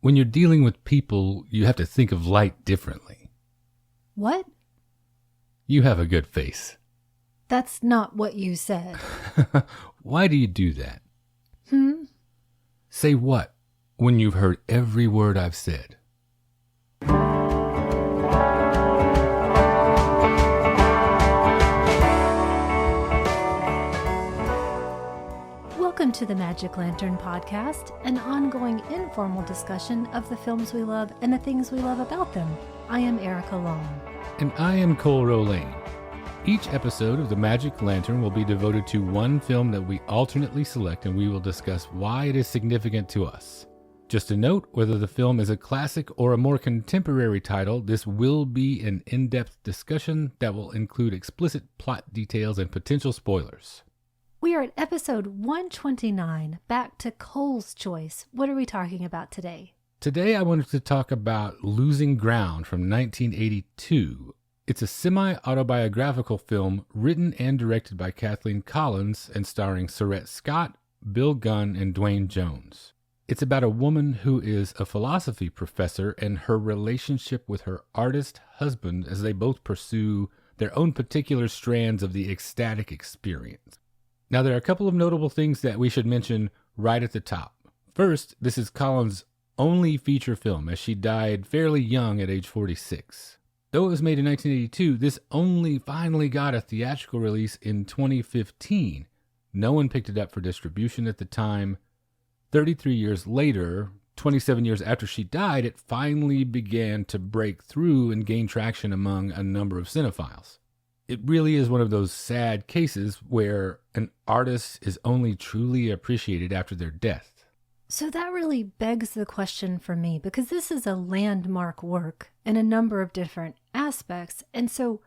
When you're dealing with people, you have to think of light differently. What? You have a good face. That's not what you said. Why do you do that? Hmm? Say what when you've heard every word I've said? Welcome to the Magic Lantern Podcast, an ongoing informal discussion of the films we love and the things we love about them. I am Erica Long. And I am Cole Rolane. Each episode of the Magic Lantern will be devoted to one film that we alternately select, and we will discuss why it is significant to us. Just a note, whether the film is a classic or a more contemporary title, this will be an in-depth discussion that will include explicit plot details and potential spoilers. We are at episode 129, back to Cole's choice. What are we talking about today? Today I wanted to talk about Losing Ground from 1982. It's a semi-autobiographical film written and directed by Kathleen Collins and starring Surrett Scott, Bill Gunn, and Dwayne Jones. It's about a woman who is a philosophy professor and her relationship with her artist husband as they both pursue their own particular strands of the ecstatic experience. Now, there are a couple of notable things that we should mention right at the top. First, this is Collins' only feature film, as she died fairly young at age 46. Though it was made in 1982, this only finally got a theatrical release in 2015. No one picked it up for distribution at the time. 33 years later, 27 years after she died, it finally began to break through and gain traction among a number of cinephiles. It really is one of those sad cases where an artist is only truly appreciated after their death. So that really begs the question for me, because this is a landmark work in a number of different aspects. And so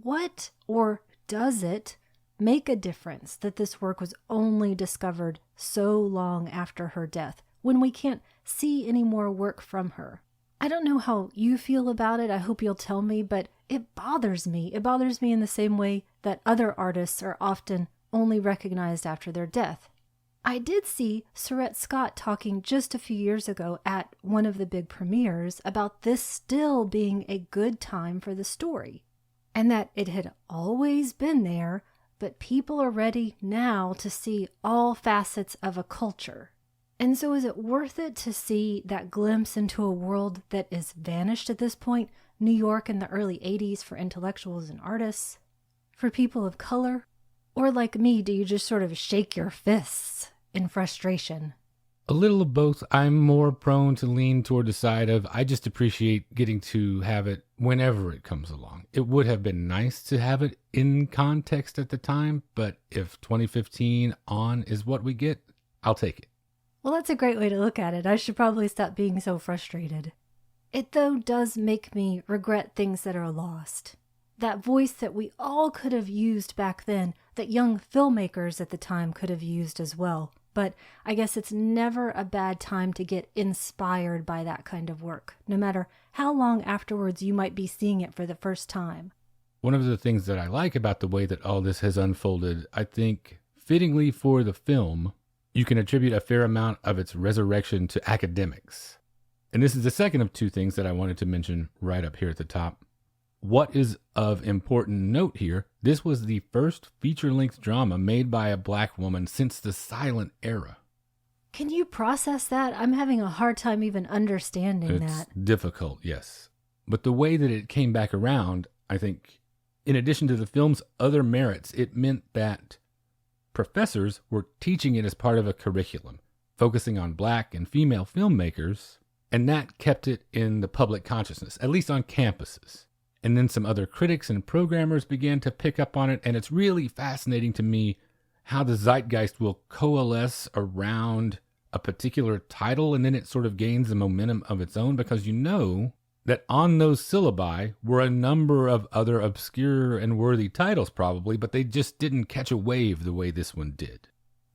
what, or does it make a difference that this work was only discovered so long after her death, when we can't see any more work from her? I don't know how you feel about it. I hope you'll tell me, but it bothers me. It bothers me in the same way that other artists are often only recognized after their death. I did see Surrett Scott talking just a few years ago at one of the big premieres about this still being a good time for the story, and that it had always been there, but people are ready now to see all facets of a culture. And so is it worth it to see that glimpse into a world that is vanished at this point, New York in the early 80s for intellectuals and artists, for people of color? Or like me, do you just sort of shake your fists in frustration? A little of both. I'm more prone to lean toward the side of I just appreciate getting to have it whenever it comes along. It would have been nice to have it in context at the time, but if 2015 on is what we get, I'll take it. Well, that's a great way to look at it. I should probably stop being so frustrated. It, though, does make me regret things that are lost. That voice that we all could have used back then, that young filmmakers at the time could have used as well. But I guess it's never a bad time to get inspired by that kind of work, no matter how long afterwards you might be seeing it for the first time. One of the things that I like about the way that all this has unfolded, I think, fittingly for the film, you can attribute a fair amount of its resurrection to academics. And this is the second of two things that I wanted to mention right up here at the top. What is of important note here, this was the first feature-length drama made by a black woman since the silent era. Can you process that? I'm having a hard time even understanding that. It's difficult, yes. But the way that it came back around, I think, in addition to the film's other merits, it meant that professors were teaching it as part of a curriculum, focusing on black and female filmmakers, and that kept it in the public consciousness, at least on campuses. And then some other critics and programmers began to pick up on it, and it's really fascinating to me how the zeitgeist will coalesce around a particular title, and then it sort of gains a momentum of its own, because you know that on those syllabi were a number of other obscure and worthy titles probably, but they just didn't catch a wave the way this one did.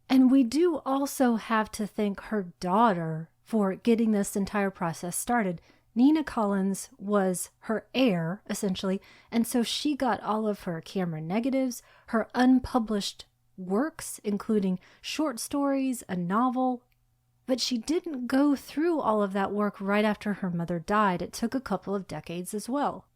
And we do also have to thank her daughter for getting this entire process started. Nina Collins was her heir, essentially, and so she got all of her camera negatives, her unpublished works, including short stories, a novel, But she didn't go through all of that work right after her mother died. It took a couple of decades as well.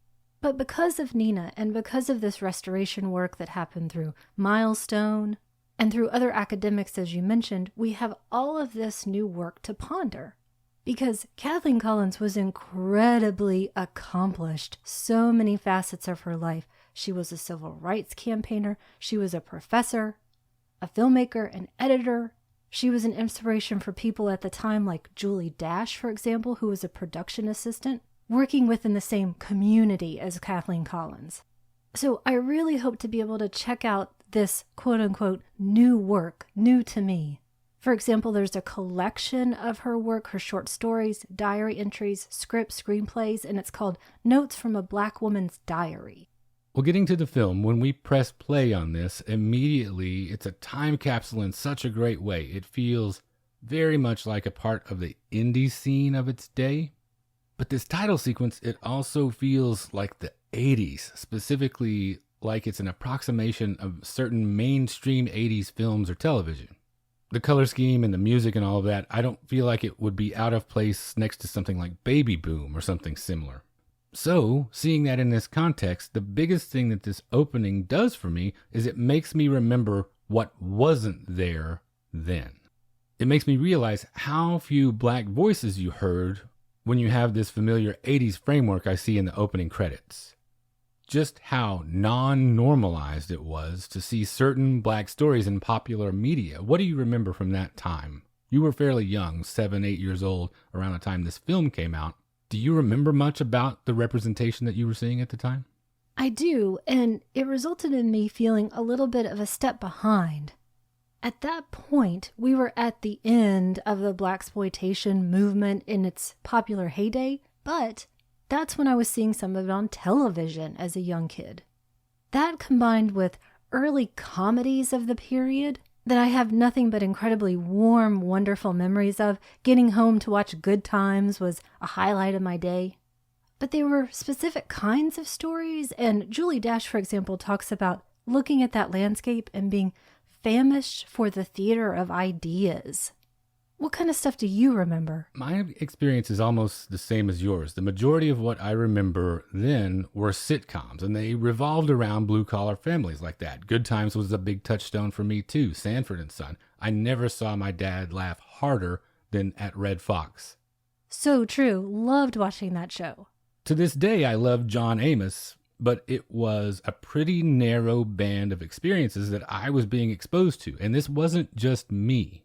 But because of Nina and because of this restoration work that happened through Milestone and through other academics, as you mentioned, we have all of this new work to ponder. Because Kathleen Collins was incredibly accomplished, so many facets of her life. She was a civil rights campaigner, she was a professor, a filmmaker, an editor. She was an inspiration for people at the time like Julie Dash, for example, who was a production assistant, working within the same community as Kathleen Collins. So I really hope to be able to check out this quote-unquote new work, new to me. For example, there's a collection of her work, her short stories, diary entries, scripts, screenplays, and it's called Notes from a Black Woman's Diary. Well, getting to the film, when we press play on this, immediately it's a time capsule in such a great way. It feels very much like a part of the indie scene of its day. But this title sequence, it also feels like the 80s, specifically like it's an approximation of certain mainstream 80s films or television. The color scheme and the music and all of that, I don't feel like it would be out of place next to something like Baby Boom or something similar. So, seeing that in this context, the biggest thing that this opening does for me is it makes me remember what wasn't there then. It makes me realize how few black voices you heard when you have this familiar 80s framework I see in the opening credits. Just how non-normalized it was to see certain black stories in popular media. What do you remember from that time? You were fairly young, 7, 8 years old, around the time this film came out. Do you remember much about the representation that you were seeing at the time? I do, and it resulted in me feeling a little bit of a step behind. At that point, we were at the end of the blaxploitation movement in its popular heyday, but that's when I was seeing some of it on television as a young kid. That combined with early comedies of the period that I have nothing but incredibly warm, wonderful memories of. Getting home to watch Good Times was a highlight of my day. But they were specific kinds of stories, and Julie Dash, for example, talks about looking at that landscape and being famished for the theater of ideas. What kind of stuff do you remember? My experience is almost the same as yours. The majority of what I remember then were sitcoms, and they revolved around blue-collar families like that. Good Times was a big touchstone for me, too. Sanford and Son. I never saw my dad laugh harder than at Red Fox. So true. Loved watching that show. To this day, I love John Amos, but it was a pretty narrow band of experiences that I was being exposed to, and this wasn't just me.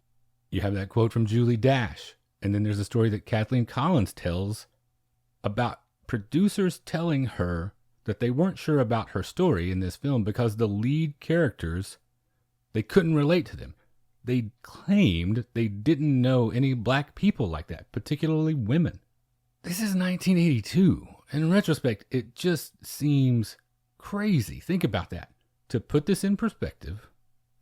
You have that quote from Julie Dash, and then there's a story that Kathleen Collins tells about producers telling her that they weren't sure about her story in this film because the lead characters, they couldn't relate to them. They claimed they didn't know any black people like that, particularly women. This is 1982. In retrospect, it just seems crazy. Think about that. To put this in perspective,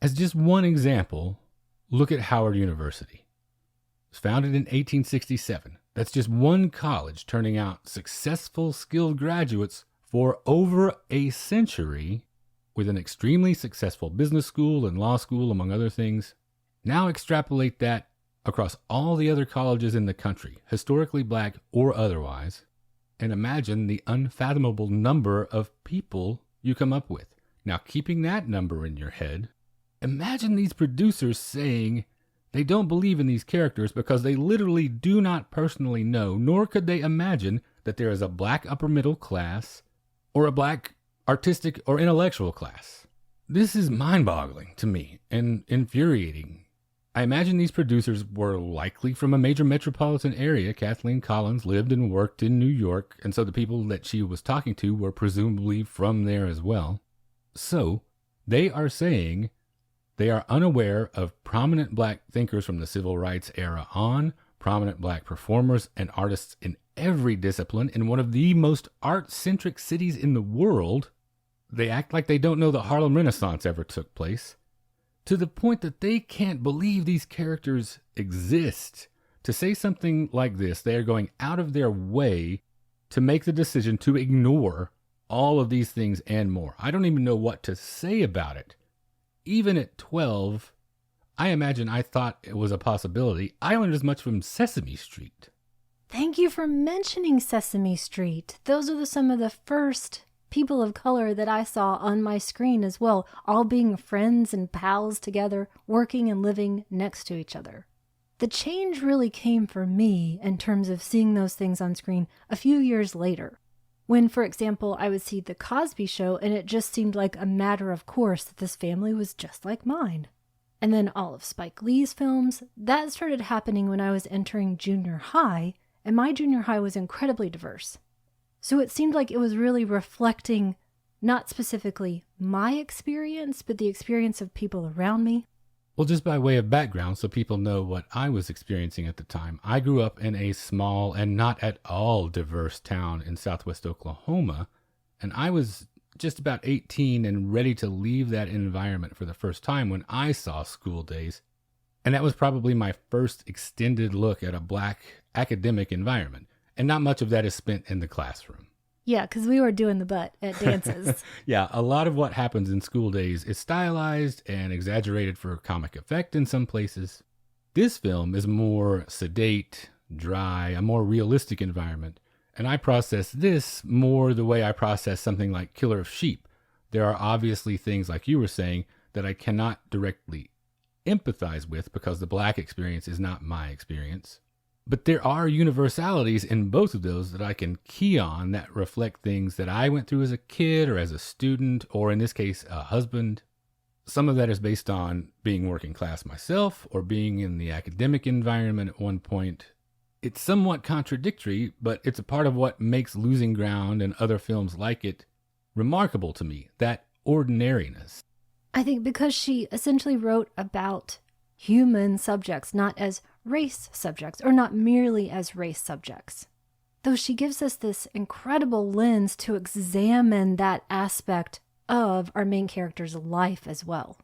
as just one example, look at Howard University. It was founded in 1867. That's just one college turning out successful, skilled graduates for over a century with an extremely successful business school and law school, among other things. Now extrapolate that across all the other colleges in the country, historically black or otherwise, and imagine the unfathomable number of people you come up with. Now, keeping that number in your head, imagine these producers saying they don't believe in these characters because they literally do not personally know, nor could they imagine that there is a black upper middle class or a black artistic or intellectual class. This is mind-boggling to me and infuriating. I imagine these producers were likely from a major metropolitan area. Kathleen Collins lived and worked in New York, and so the people that she was talking to were presumably from there as well. So, they are saying they are unaware of prominent black thinkers from the civil rights era on, prominent black performers and artists in every discipline in one of the most art-centric cities in the world. They act like they don't know the Harlem Renaissance ever took place, to the point that they can't believe these characters exist. To say something like this, they are going out of their way to make the decision to ignore all of these things and more. I don't even know what to say about it. Even at 12, I imagine I thought it was a possibility. I learned as much from Sesame Street. Thank you for mentioning Sesame Street. Those are some of the first people of color that I saw on my screen as well, all being friends and pals together, working and living next to each other. The change really came for me in terms of seeing those things on screen a few years later. When, for example, I would see The Cosby Show and it just seemed like a matter of course that this family was just like mine. And then all of Spike Lee's films, that started happening when I was entering junior high, and my junior high was incredibly diverse. So it seemed like it was really reflecting not specifically my experience, but the experience of people around me. Well, just by way of background, so people know what I was experiencing at the time, I grew up in a small and not at all diverse town in southwest Oklahoma, and I was just about 18 and ready to leave that environment for the first time when I saw School Daze. And that was probably my first extended look at a Black academic environment. And not much of that is spent in the classroom. Yeah, because we were doing the butt at dances. Yeah, a lot of what happens in School Daze is stylized and exaggerated for comic effect in some places. This film is more sedate, dry, a more realistic environment. And I process this more the way I process something like Killer of Sheep. There are obviously things, like you were saying, that I cannot directly empathize with because the Black experience is not my experience. But there are universalities in both of those that I can key on that reflect things that I went through as a kid or as a student, or in this case, a husband. Some of that is based on being working class myself or being in the academic environment at one point. It's somewhat contradictory, but it's a part of what makes Losing Ground and other films like it remarkable to me, that ordinariness. I think because she essentially wrote about human subjects, not as race subjects, or not merely as race subjects. Though she gives us this incredible lens to examine that aspect of our main character's life as well.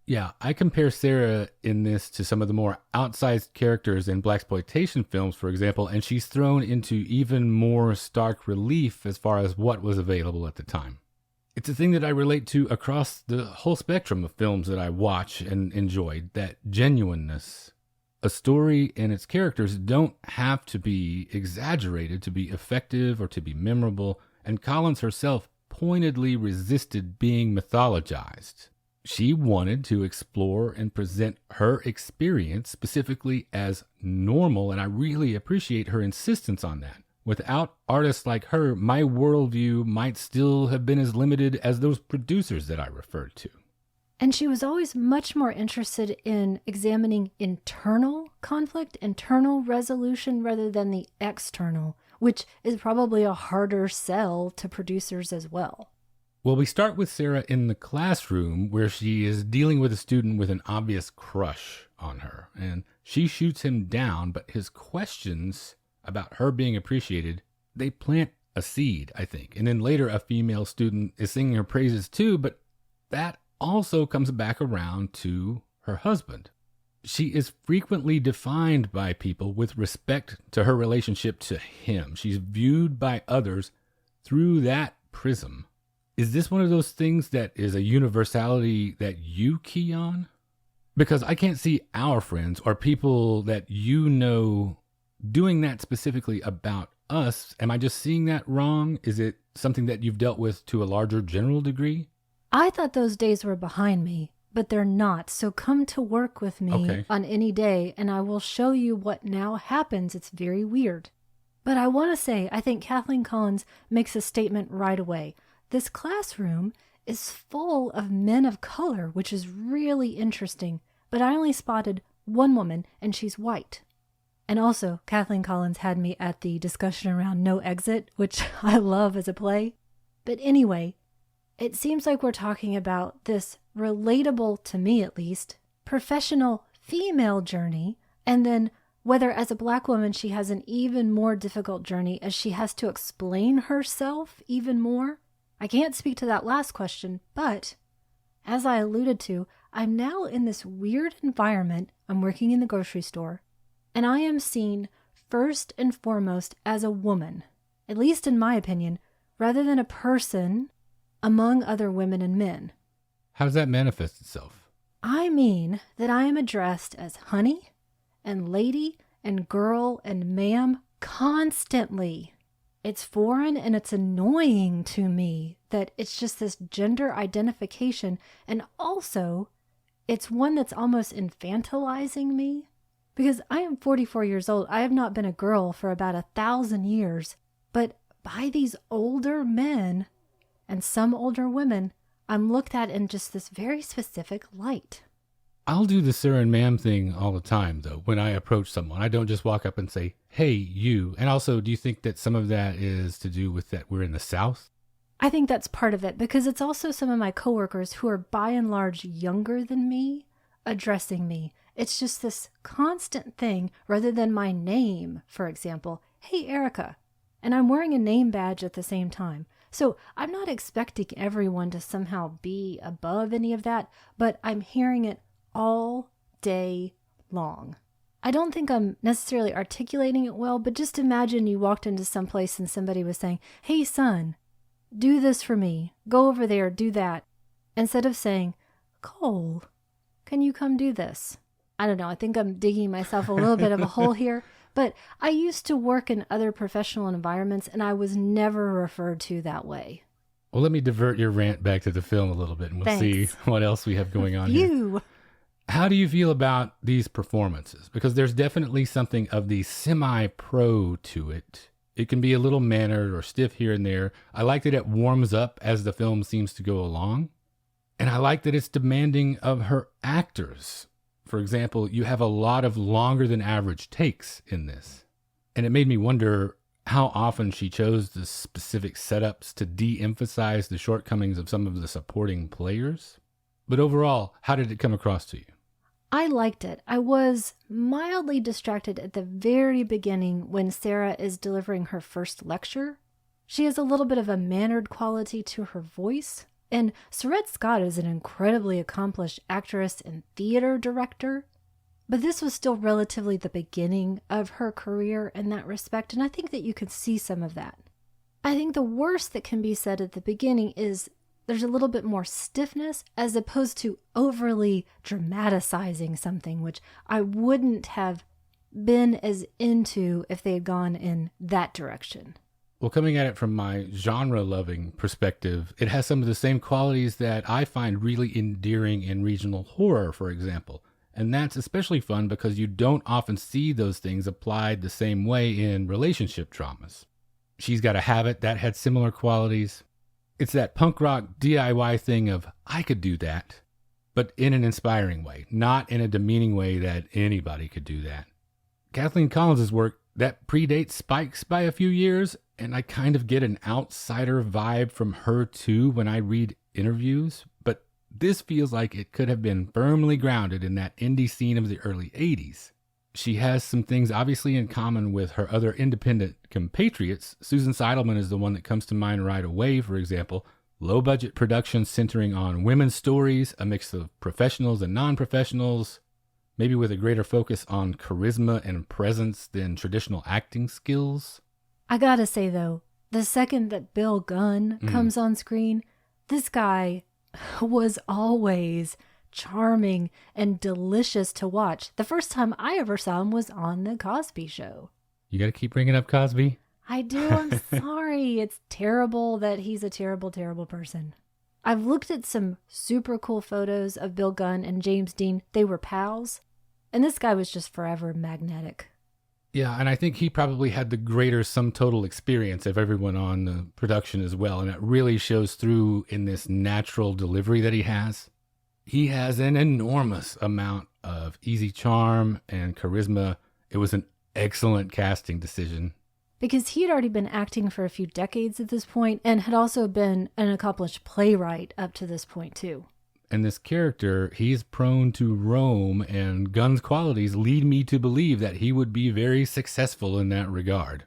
Yeah, I compare Sarah in this to some of the more outsized characters in blaxploitation films, for example, and she's thrown into even more stark relief as far as what was available at the time. It's a thing that I relate to across the whole spectrum of films that I watch and enjoyed, that genuineness. A story and its characters don't have to be exaggerated to be effective or to be memorable, and Collins herself pointedly resisted being mythologized. She wanted to explore and present her experience specifically as normal, and I really appreciate her insistence on that. Without artists like her, my worldview might still have been as limited as those producers that I referred to. And she was always much more interested in examining internal conflict, internal resolution, rather than the external, which is probably a harder sell to producers as well. Well, we start with Sarah in the classroom where she is dealing with a student with an obvious crush on her, and she shoots him down, but his questions about her being appreciated, they plant a seed, I think. And then later a female student is singing her praises too, but that also comes back around to her husband. She is frequently defined by people with respect to her relationship to him. She's viewed by others through that prism. Is this one of those things that is a universality that you key on? Because I can't see our friends or people that you know doing that specifically about us. Am I just seeing that wrong? Is it something that you've dealt with to a larger general degree? I thought those days were behind me, but they're not. So come to work with me on any day and I will show you what now happens. It's very weird. But I want to say, I think Kathleen Collins makes a statement right away. This classroom is full of men of color, which is really interesting. But I only spotted one woman and she's white. And also, Kathleen Collins had me at the discussion around No Exit, which I love as a play. But anyway, it seems like we're talking about this relatable, to me at least, professional female journey, and then whether as a Black woman she has an even more difficult journey as she has to explain herself even more. I can't speak to that last question, but as I alluded to, I'm now in this weird environment. I'm working in the grocery store, and I am seen first and foremost as a woman, at least in my opinion, rather than a person among other women and men. How does that manifest itself? I mean that I am addressed as honey and lady and girl and ma'am constantly. It's foreign and it's annoying to me that it's just this gender identification, and also it's one that's almost infantilizing me because I am 44 years old. I have not been a girl for about 1,000 years, but by these older men and some older women, I'm looked at in just this very specific light. I'll do the sir and ma'am thing all the time, though, when I approach someone. I don't just walk up and say, hey, you. And also, do you think that some of that is to do with that we're in the South? I think that's part of it because it's also some of my coworkers who are by and large younger than me addressing me. It's just this constant thing rather than my name, for example. Hey, Erica. And I'm wearing a name badge at the same time. So I'm not expecting everyone to somehow be above any of that, but I'm hearing it all day long. I don't think I'm necessarily articulating it well, but just imagine you walked into some place and somebody was saying, hey, son, do this for me. Go over there, do that. Instead of saying, Cole, can you come do this? I don't know. I think I'm digging myself a little bit of a hole here, but I used to work in other professional environments and I was never referred to that way. Well, let me divert your rant back to the film a little bit and we'll see what else we have going on here. How do you feel about these performances? Because there's definitely something of the semi-pro to it. It can be a little mannered or stiff here and there. I like that it warms up as the film seems to go along. And I like that it's demanding of her actors. For example, you have a lot of longer than average takes in this. And it made me wonder how often she chose the specific setups to de-emphasize the shortcomings of some of the supporting players. But overall, how did it come across to you? I liked it. I was mildly distracted at the very beginning when Sarah is delivering her first lecture. She has a little bit of a mannered quality to her voice. And Surrett Scott is an incredibly accomplished actress and theater director. But this was still relatively the beginning of her career in that respect. And I think that you can see some of that. I think the worst that can be said at the beginning is there's a little bit more stiffness as opposed to overly dramatizing something, which I wouldn't have been as into if they had gone in that direction. Well, coming at it from my genre-loving perspective, it has some of the same qualities that I find really endearing in regional horror, for example. And that's especially fun because you don't often see those things applied the same way in relationship dramas. She's Got a Habit that had similar qualities. It's that punk rock DIY thing of, I could do that, but in an inspiring way, not in a demeaning way that anybody could do that. Kathleen Collins' work, that predates Spike's by a few years, and I kind of get an outsider vibe from her too when I read interviews, but this feels like it could have been firmly grounded in that indie scene of the early 80s. She has some things obviously in common with her other independent compatriots. Susan Seidelman is the one that comes to mind right away, for example. Low-budget productions centering on women's stories, a mix of professionals and non-professionals, maybe with a greater focus on charisma and presence than traditional acting skills. I gotta say, though, the second that Bill Gunn comes on screen, this guy was always charming and delicious to watch. The first time I ever saw him was on The Cosby Show. You got to keep bringing up Cosby? I do. I'm sorry. It's terrible that he's a terrible, terrible person. I've looked at some super cool photos of Bill Gunn and James Dean. They were pals. And this guy was just forever magnetic. Yeah, and I think he probably had the greater sum total experience of everyone on the production as well. And it really shows through in this natural delivery that he has. He has an enormous amount of easy charm and charisma. It was an excellent casting decision. Because he had already been acting for a few decades at this point and had also been an accomplished playwright up to this point too. And this character, he's prone to roam, and Gunn's qualities lead me to believe that he would be very successful in that regard.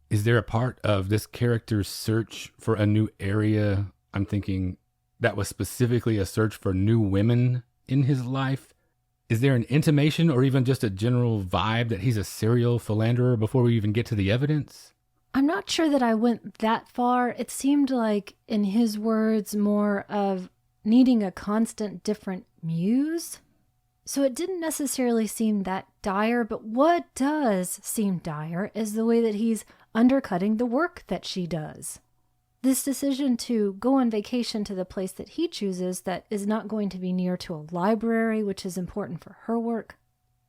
Is there a part of this character's search for a new area, I'm thinking, that was specifically a search for new women in his life? Is there an intimation or even just a general vibe that he's a serial philanderer before we even get to the evidence? I'm not sure that I went that far. It seemed like, in his words, more of needing a constant different muse. So it didn't necessarily seem that dire, but what does seem dire is the way that he's undercutting the work that she does. This decision to go on vacation to the place that he chooses that is not going to be near to a library, which is important for her work.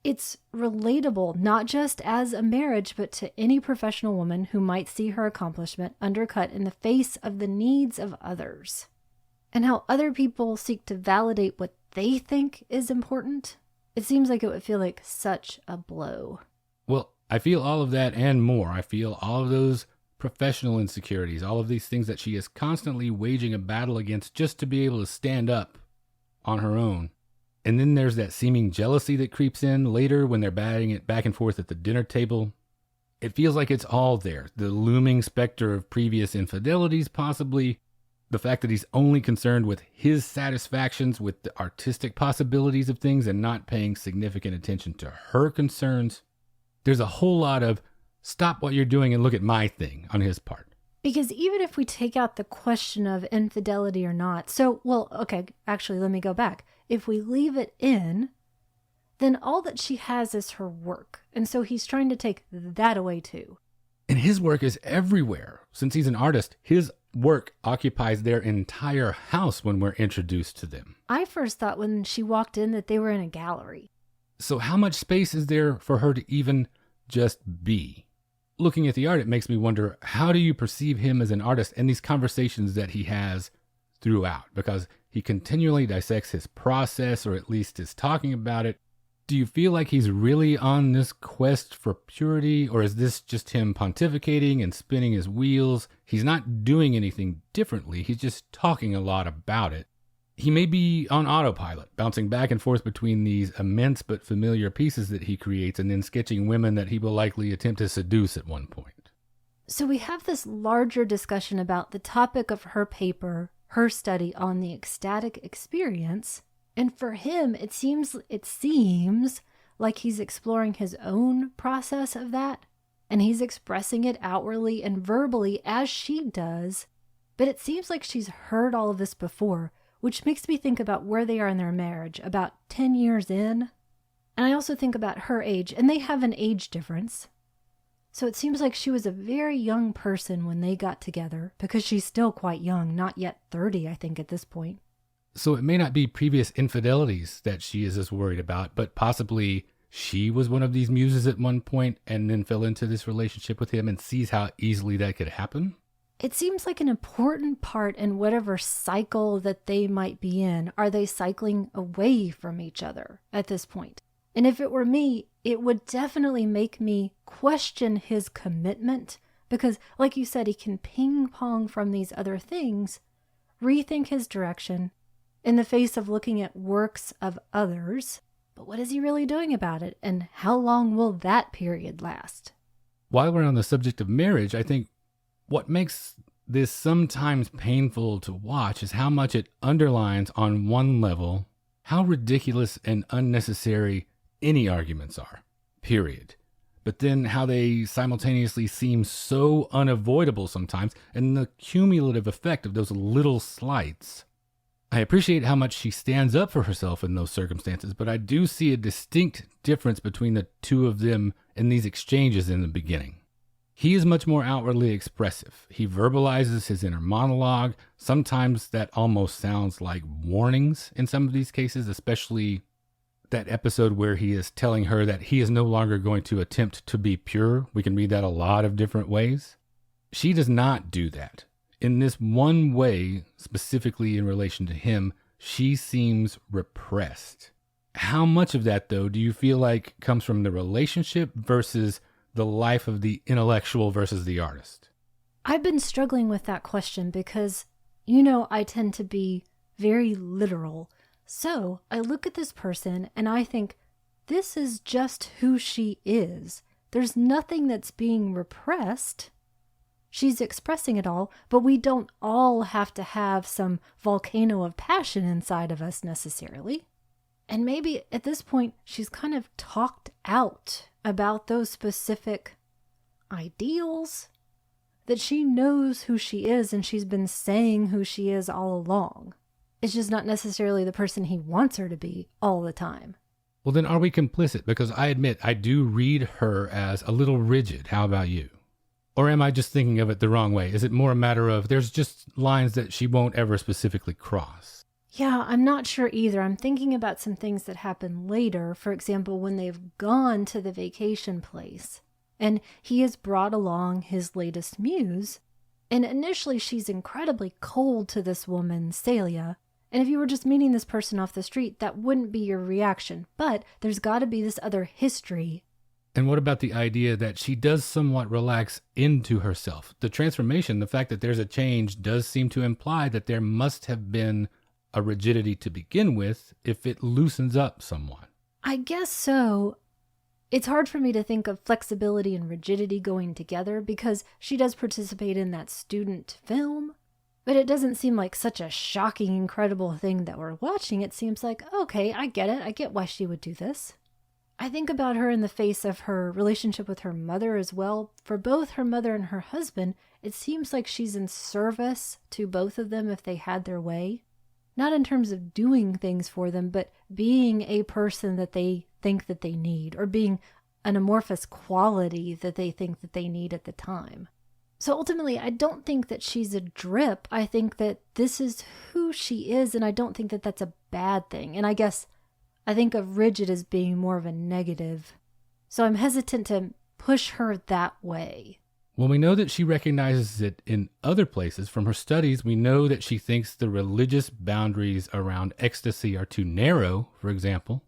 It's relatable, not just as a marriage, but to any professional woman who might see her accomplishment undercut in the face of the needs of others. And how other people seek to validate what they think is important. It seems like it would feel like such a blow. Well, I feel all of that and more. I feel all of those professional insecurities, all of these things that she is constantly waging a battle against just to be able to stand up on her own. And then there's that seeming jealousy that creeps in later when they're batting it back and forth at the dinner table. It feels like it's all there. The looming specter of previous infidelities, possibly. The fact that he's only concerned with his satisfactions, with the artistic possibilities of things, and not paying significant attention to her concerns. There's a whole lot of stop what you're doing and look at my thing on his part. Because even if we take out the question of infidelity or not, actually, let me go back. If we leave it in, then all that she has is her work. And so he's trying to take that away too. And his work is everywhere. Since he's an artist, his work occupies their entire house when we're introduced to them. I first thought when she walked in that they were in a gallery. So how much space is there for her to even just be? Looking at the art, it makes me wonder, how do you perceive him as an artist and these conversations that he has throughout? Because he continually dissects his process, or at least is talking about it. Do you feel like he's really on this quest for purity, or is this just him pontificating and spinning his wheels? He's not doing anything differently. He's just talking a lot about it. He may be on autopilot, bouncing back and forth between these immense but familiar pieces that he creates and then sketching women that he will likely attempt to seduce at one point. So we have this larger discussion about the topic of her paper, her study on the ecstatic experience. And for him, it seems like he's exploring his own process of that. And he's expressing it outwardly and verbally as she does. But it seems like she's heard all of this before, which makes me think about where they are in their marriage, about 10 years in. And I also think about her age, and they have an age difference. So it seems like she was a very young person when they got together, because she's still quite young, not yet 30, I think, at this point. So it may not be previous infidelities that she is as worried about, but possibly she was one of these muses at one point and then fell into this relationship with him and sees how easily that could happen. It seems like an important part in whatever cycle that they might be in. Are they cycling away from each other at this point? And if it were me, it would definitely make me question his commitment, because like you said, he can ping pong from these other things, rethink his direction in the face of looking at works of others. But what is he really doing about it? And how long will that period last? While we're on the subject of marriage, I think what makes this sometimes painful to watch is how much it underlines on one level how ridiculous and unnecessary any arguments are, period. But then how they simultaneously seem so unavoidable sometimes, and the cumulative effect of those little slights. I appreciate how much she stands up for herself in those circumstances, but I do see a distinct difference between the two of them in these exchanges in the beginning. He is much more outwardly expressive. He verbalizes his inner monologue. Sometimes that almost sounds like warnings in some of these cases, especially that episode where he is telling her that he is no longer going to attempt to be pure. We can read that a lot of different ways. She does not do that. In this one way, specifically in relation to him, she seems repressed. How much of that, though, do you feel like comes from the relationship versus the life of the intellectual versus the artist? I've been struggling with that question because, I tend to be very literal. So I look at this person and I think, this is just who she is. There's nothing that's being repressed. She's expressing it all, but we don't all have to have some volcano of passion inside of us necessarily. And maybe at this point, she's kind of talked out about those specific ideals, that she knows who she is and she's been saying who she is all along. It's just not necessarily the person he wants her to be all the time. Well, then are we complicit? Because I admit I do read her as a little rigid. How about you? Or am I just thinking of it the wrong way? Is it more a matter of there's just lines that she won't ever specifically cross? Yeah, I'm not sure either. I'm thinking about some things that happen later. For example, when they've gone to the vacation place and he has brought along his latest muse. And initially she's incredibly cold to this woman, Celia. And if you were just meeting this person off the street, that wouldn't be your reaction. But there's got to be this other history. And what about the idea that she does somewhat relax into herself? The transformation, the fact that there's a change, does seem to imply that there must have been a rigidity to begin with if it loosens up somewhat. I guess so. It's hard for me to think of flexibility and rigidity going together because she does participate in that student film. But it doesn't seem like such a shocking, incredible thing that we're watching. It seems like, okay, I get it. I get why she would do this. I think about her in the face of her relationship with her mother as well. For both her mother and her husband, it seems like she's in service to both of them if they had their way. Not in terms of doing things for them, but being a person that they think that they need, or being an amorphous quality that they think that they need at the time. So ultimately, I don't think that she's a drip. I think that this is who she is, and I don't think that that's a bad thing. And I guess I think of rigid as being more of a negative. So I'm hesitant to push her that way. Well, we know that she recognizes it in other places. From her studies, we know that she thinks the religious boundaries around ecstasy are too narrow, for example.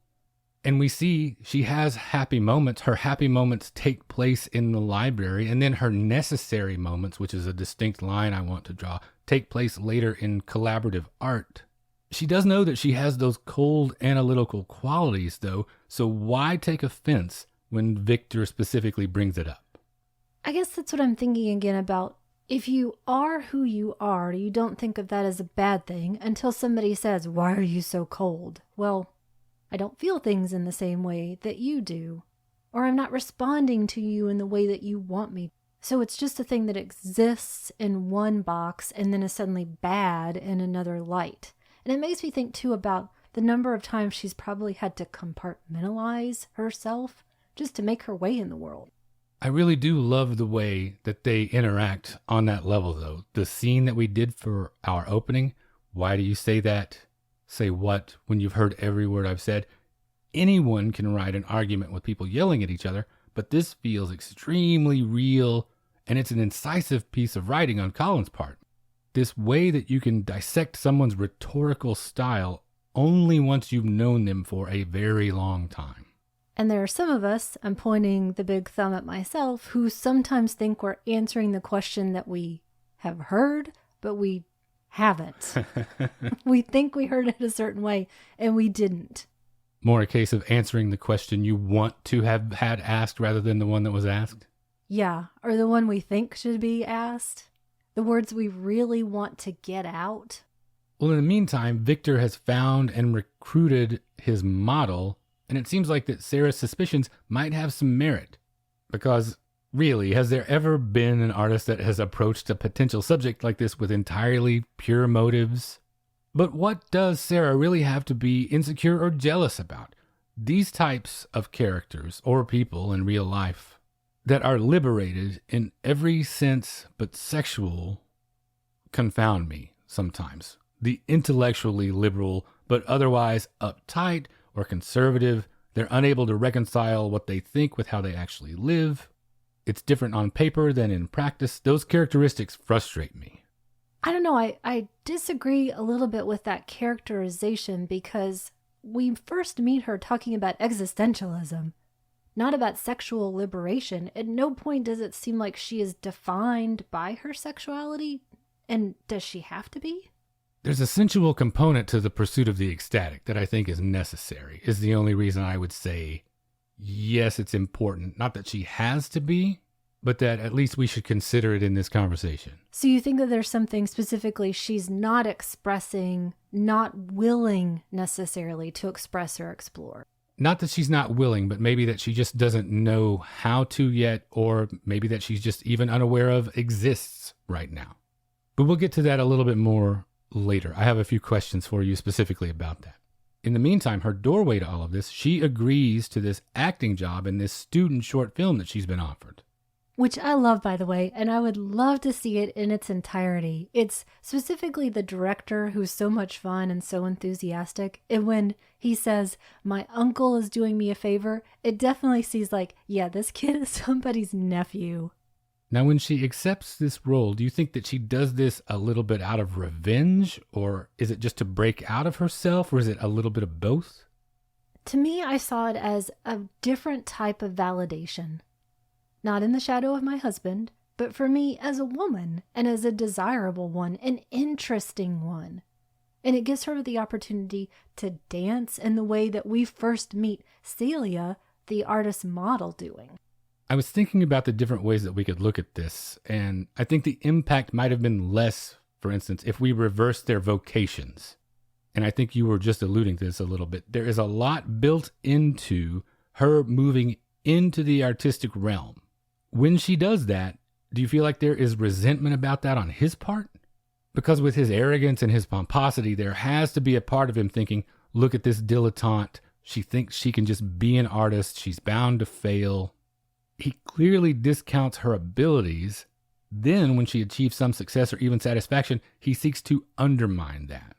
And we see she has happy moments. Her happy moments take place in the library, and then her necessary moments, which is a distinct line I want to draw, take place later in collaborative art. She does know that she has those cold analytical qualities, though, so why take offense when Victor specifically brings it up? I guess that's what I'm thinking again about. If you are who you are, you don't think of that as a bad thing until somebody says, "Why are you so cold?" Well, I don't feel things in the same way that you do, or I'm not responding to you in the way that you want me. So it's just a thing that exists in one box and then is suddenly bad in another light. And it makes me think too about the number of times she's probably had to compartmentalize herself just to make her way in the world. I really do love the way that they interact on that level, though. The scene that we did for our opening, why do you say that? Say what when you've heard every word I've said? Anyone can write an argument with people yelling at each other, but this feels extremely real, and it's an incisive piece of writing on Colin's part. This way that you can dissect someone's rhetorical style only once you've known them for a very long time. And there are some of us, I'm pointing the big thumb at myself, who sometimes think we're answering the question that we have heard, but we haven't. We think we heard it a certain way, and we didn't. More a case of answering the question you want to have had asked rather than the one that was asked? Yeah, or the one we think should be asked. The words we really want to get out. Well, in the meantime, Victor has found and recruited his model, and it seems like that Sarah's suspicions might have some merit. Because, really, has there ever been an artist that has approached a potential subject like this with entirely pure motives? But what does Sarah really have to be insecure or jealous about? These types of characters, or people in real life, that are liberated in every sense but sexual, confound me sometimes. The intellectually liberal, but otherwise uptight or conservative, they're unable to reconcile what they think with how they actually live. It's different on paper than in practice. Those characteristics frustrate me. I don't know, I disagree a little bit with that characterization because we first meet her talking about existentialism, not about sexual liberation. At no point does it seem like she is defined by her sexuality. And does she have to be? There's a sensual component to the pursuit of the ecstatic that I think is necessary, is the only reason I would say, yes, it's important. Not that she has to be, but that at least we should consider it in this conversation. So you think that there's something specifically she's not expressing, not willing necessarily to express or explore? Not that she's not willing, but maybe that she just doesn't know how to yet, or maybe that she's just even unaware of exists right now. But we'll get to that a little bit more later. I have a few questions for you specifically about that. In the meantime, her doorway to all of this, she agrees to this acting job in this student short film that she's been offered. Which I love, by the way, and I would love to see it in its entirety. It's specifically the director who's so much fun and so enthusiastic. And when he says, "My uncle is doing me a favor," it definitely seems like, yeah, this kid is somebody's nephew. Now, when she accepts this role, do you think that she does this a little bit out of revenge, or is it just to break out of herself, or is it a little bit of both? To me, I saw it as a different type of validation. Not in the shadow of my husband, but for me as a woman, and as a desirable one, an interesting one. And it gives her the opportunity to dance in the way that we first meet Celia, the artist model, doing. I was thinking about the different ways that we could look at this, and I think the impact might have been less, for instance, if we reversed their vocations. And I think you were just alluding to this a little bit. There is a lot built into her moving into the artistic realm. When she does that, do you feel like there is resentment about that on his part? Because with his arrogance and his pomposity, there has to be a part of him thinking, look at this dilettante. She thinks she can just be an artist. She's bound to fail. He clearly discounts her abilities. Then when she achieves some success or even satisfaction, he seeks to undermine that.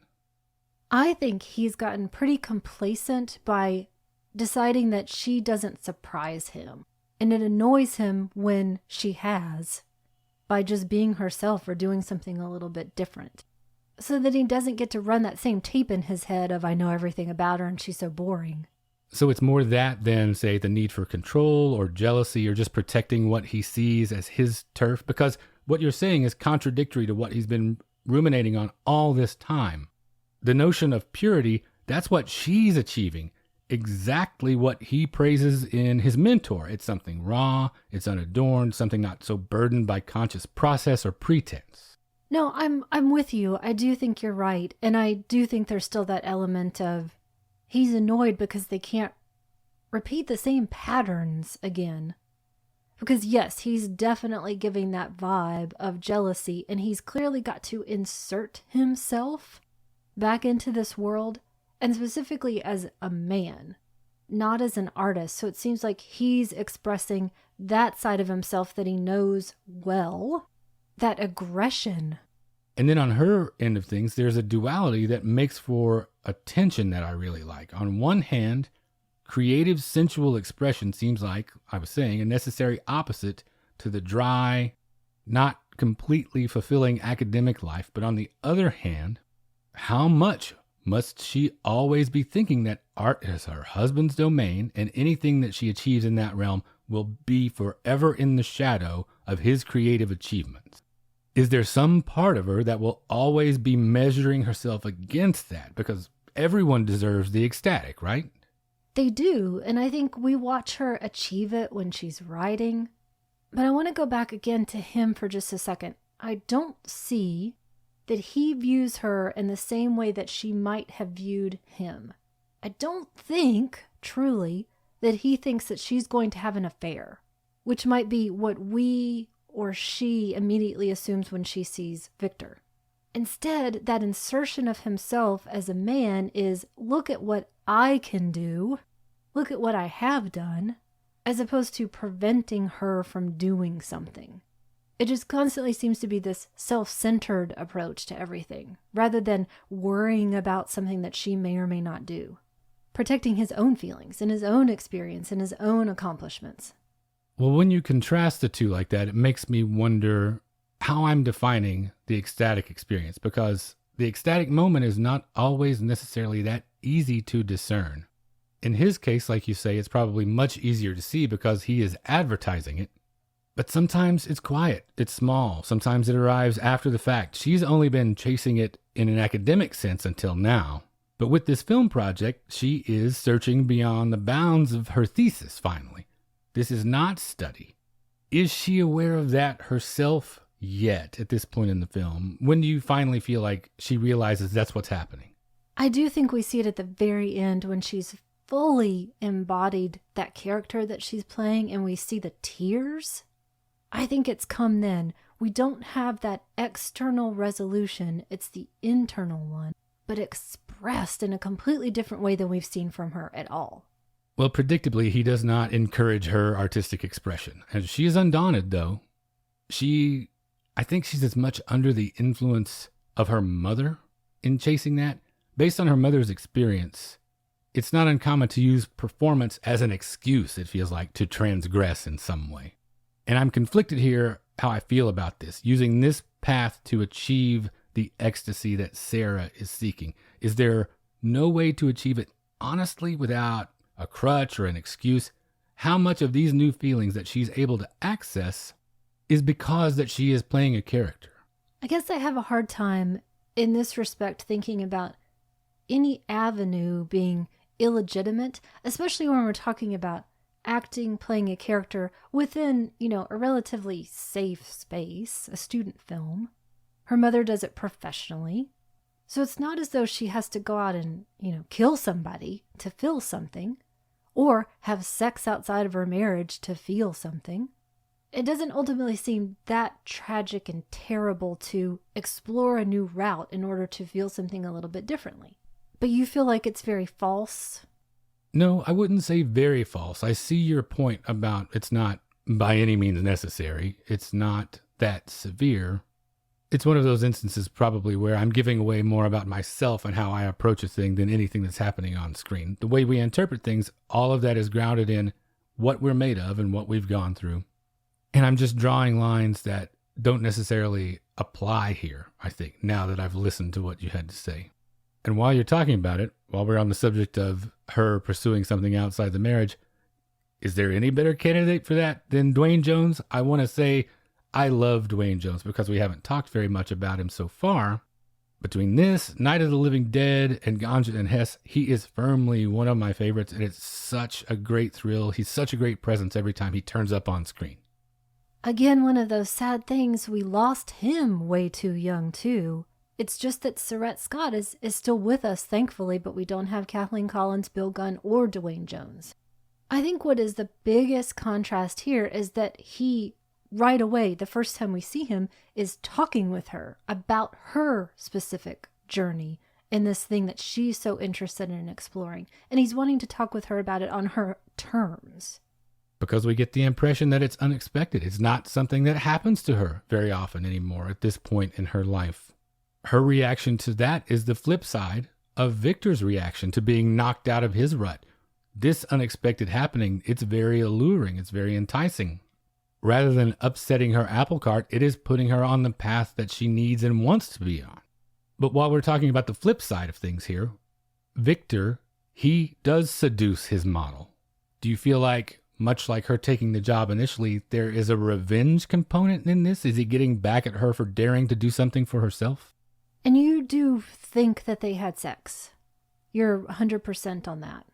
I think he's gotten pretty complacent by deciding that she doesn't surprise him. And it annoys him when she has, by just being herself or doing something a little bit different. So that he doesn't get to run that same tape in his head of, I know everything about her and she's so boring. So it's more that than, say, the need for control or jealousy or just protecting what he sees as his turf? Because what you're saying is contradictory to what he's been ruminating on all this time. The notion of purity, that's what she's achieving. Exactly what he praises in his mentor. It's something raw, it's unadorned, something not so burdened by conscious process or pretense. No, I'm with you. I do think you're right. And I do think there's still that element of he's annoyed because they can't repeat the same patterns again. Because yes, he's definitely giving that vibe of jealousy, and he's clearly got to insert himself back into this world. And specifically as a man, not as an artist. So it seems like he's expressing that side of himself that he knows well, that aggression. And then on her end of things, there's a duality that makes for a tension that I really like. On one hand, creative sensual expression seems like, I was saying, a necessary opposite to the dry, not completely fulfilling academic life. But on the other hand, how much must she always be thinking that art is her husband's domain, and anything that she achieves in that realm will be forever in the shadow of his creative achievements? Is there some part of her that will always be measuring herself against that? Because everyone deserves the ecstatic, right? They do, and I think we watch her achieve it when she's writing. But I want to go back again to him for just a second. I don't see that he views her in the same way that she might have viewed him. I don't think, truly, that he thinks that she's going to have an affair, which might be what we or she immediately assumes when she sees Victor. Instead, that insertion of himself as a man is, look at what I can do, look at what I have done, as opposed to preventing her from doing something. It just constantly seems to be this self-centered approach to everything, rather than worrying about something that she may or may not do. Protecting his own feelings and his own experience and his own accomplishments. Well, when you contrast the two like that, it makes me wonder how I'm defining the ecstatic experience, because the ecstatic moment is not always necessarily that easy to discern. In his case, like you say, it's probably much easier to see because he is advertising it. But sometimes it's quiet, it's small, sometimes it arrives after the fact. She's only been chasing it in an academic sense until now. But with this film project, she is searching beyond the bounds of her thesis finally. This is not study. Is she aware of that herself yet at this point in the film? When do you finally feel like she realizes that's what's happening? I do think we see it at the very end when she's fully embodied that character that she's playing and we see the tears. I think it's come then. we don't have that external resolution. It's the internal one, but expressed in a completely different way than we've seen from her at all. Well, predictably, he does not encourage her artistic expression. And she is undaunted, though. I think she's as much under the influence of her mother in chasing that. Based on her mother's experience, it's not uncommon to use performance as an excuse, it feels like, to transgress in some way. And I'm conflicted here how I feel about this, using this path to achieve the ecstasy that Sarah is seeking. Is there no way to achieve it honestly without a crutch or an excuse? How much of these new feelings that she's able to access is because that she is playing a character? I guess I have a hard time in this respect thinking about any avenue being illegitimate, especially when we're talking about acting, playing a character within, a relatively safe space, a student film. Her mother does it professionally. So it's not as though she has to go out and, kill somebody to feel something, or have sex outside of her marriage to feel something. It doesn't ultimately seem that tragic and terrible to explore a new route in order to feel something a little bit differently. But you feel like it's very false? No, I wouldn't say very false. I see your point about it's not by any means necessary. It's not that severe. It's one of those instances probably where I'm giving away more about myself and how I approach a thing than anything that's happening on screen. The way we interpret things, all of that is grounded in what we're made of and what we've gone through. And I'm just drawing lines that don't necessarily apply here, I think, now that I've listened to what you had to say. And while you're talking about it, while we're on the subject of her pursuing something outside the marriage, is there any better candidate for that than Duane Jones? I want to say I love Duane Jones because we haven't talked very much about him so far. Between this, Night of the Living Dead, and Ganja and Hess, he is firmly one of my favorites, and it's such a great thrill. He's such a great presence every time he turns up on screen. Again, one of those sad things, we lost him way too young, too. It's just that Surratt Scott is still with us, thankfully, but we don't have Kathleen Collins, Bill Gunn, or Duane Jones. I think what is the biggest contrast here is that he, right away, the first time we see him, is talking with her about her specific journey in this thing that she's so interested in exploring. And he's wanting to talk with her about it on her terms. Because we get the impression that it's unexpected. It's not something that happens to her very often anymore at this point in her life. Her reaction to that is the flip side of Victor's reaction to being knocked out of his rut. This unexpected happening, it's very alluring. It's very enticing. Rather than upsetting her apple cart, it is putting her on the path that she needs and wants to be on. But while we're talking about the flip side of things here, Victor, he does seduce his model. Do you feel like, much like her taking the job initially, there is a revenge component in this? Is he getting back at her for daring to do something for herself? And you do think that they had sex? You're 100% on that.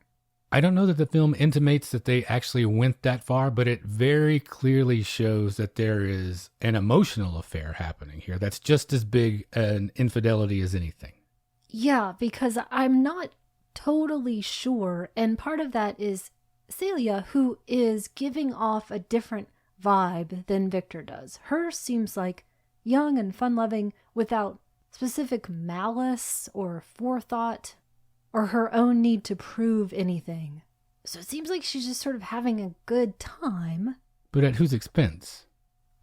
I don't know that the film intimates that they actually went that far, but it very clearly shows that there is an emotional affair happening here that's just as big an infidelity as anything. Yeah, because I'm not totally sure, and part of that is Celia, who is giving off a different vibe than Victor does. Hers seems like young and fun-loving without specific malice or forethought or her own need to prove anything. So it seems like she's just sort of having a good time. But at whose expense?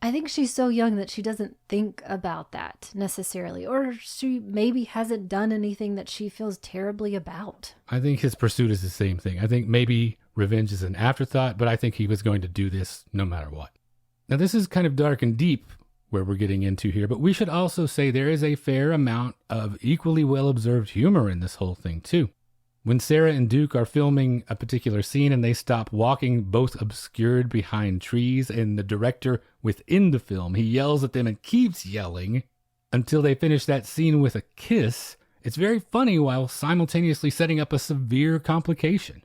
I think she's so young that she doesn't think about that necessarily, or she maybe hasn't done anything that she feels terribly about. I think his pursuit is the same thing. I think maybe revenge is an afterthought, but I think he was going to do this no matter what. Now, this is kind of dark and deep where we're getting into here, but we should also say there is a fair amount of equally well-observed humor in this whole thing, too. When Sarah and Duke are filming a particular scene and they stop walking, both obscured behind trees, and the director within the film, he yells at them and keeps yelling until they finish that scene with a kiss. It's very funny while simultaneously setting up a severe complication.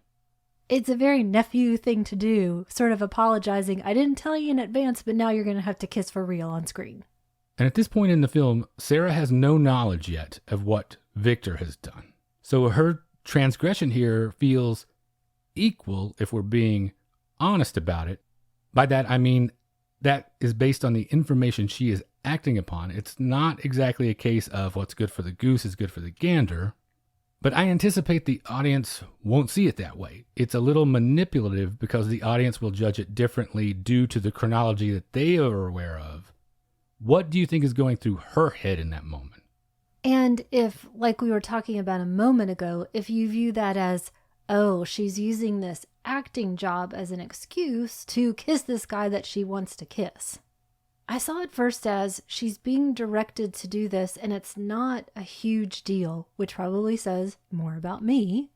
It's a very nephew thing to do, sort of apologizing. I didn't tell you in advance, but now you're going to have to kiss for real on screen. And at this point in the film, Sarah has no knowledge yet of what Victor has done. So her transgression here feels equal if we're being honest about it. By that, I mean that is based on the information she is acting upon. It's not exactly a case of what's good for the goose is good for the gander, but I anticipate the audience won't see it that way. It's a little manipulative because the audience will judge it differently due to the chronology that they are aware of. What do you think is going through her head in that moment? And if, like we were talking about a moment ago, if you view that as, oh, she's using this acting job as an excuse to kiss this guy that she wants to kiss. I saw it first as she's being directed to do this and it's not a huge deal, which probably says more about me.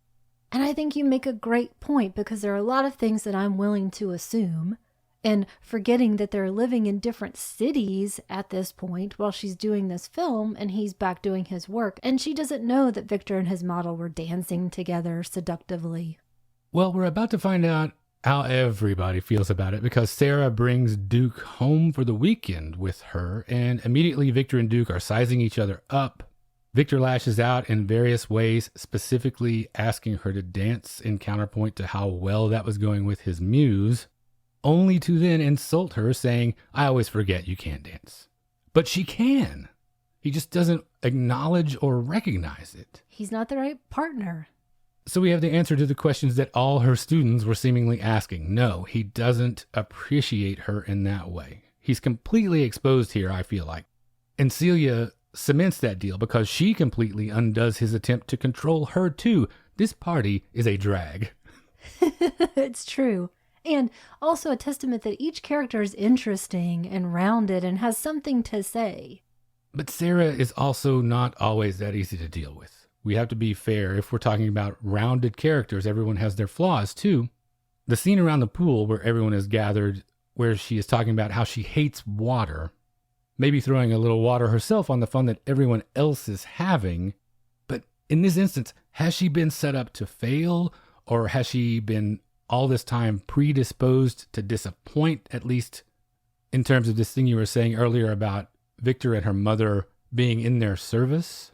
And I think you make a great point because there are a lot of things that I'm willing to assume, and forgetting that they're living in different cities at this point while she's doing this film and he's back doing his work. And she doesn't know that Victor and his model were dancing together seductively. Well, we're about to find out how everybody feels about it because Sarah brings Duke home for the weekend with her, and immediately Victor and Duke are sizing each other up. Victor lashes out in various ways, specifically asking her to dance in counterpoint to how well that was going with his muse, only to then insult her, saying, I always forget you can't dance. But she can. He just doesn't acknowledge or recognize it. He's not the right partner. So we have the answer to the questions that all her students were seemingly asking. No, he doesn't appreciate her in that way. He's completely exposed here, I feel like. And Celia cements that deal because she completely undoes his attempt to control her too. This party is a drag. It's true. And also a testament that each character is interesting and rounded and has something to say. But Sarah is also not always that easy to deal with. We have to be fair. If we're talking about rounded characters, everyone has their flaws too. The scene around the pool where everyone is gathered, where she is talking about how she hates water, maybe throwing a little water herself on the fun that everyone else is having. But in this instance, has she been set up to fail, or has she been all this time predisposed to disappoint, at least in terms of this thing you were saying earlier about Victor and her mother being in their service?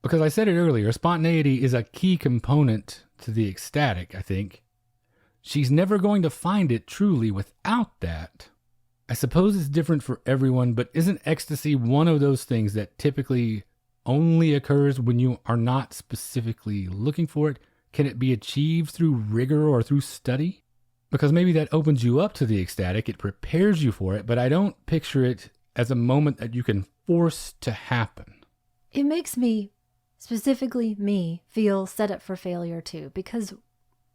Because I said it earlier, spontaneity is a key component to the ecstatic, I think. She's never going to find it truly without that. I suppose it's different for everyone, but isn't ecstasy one of those things that typically only occurs when you are not specifically looking for it? Can it be achieved through rigor or through study? Because maybe that opens you up to the ecstatic, it prepares you for it, but I don't picture it as a moment that you can force to happen. It makes me, specifically me, feel set up for failure too, because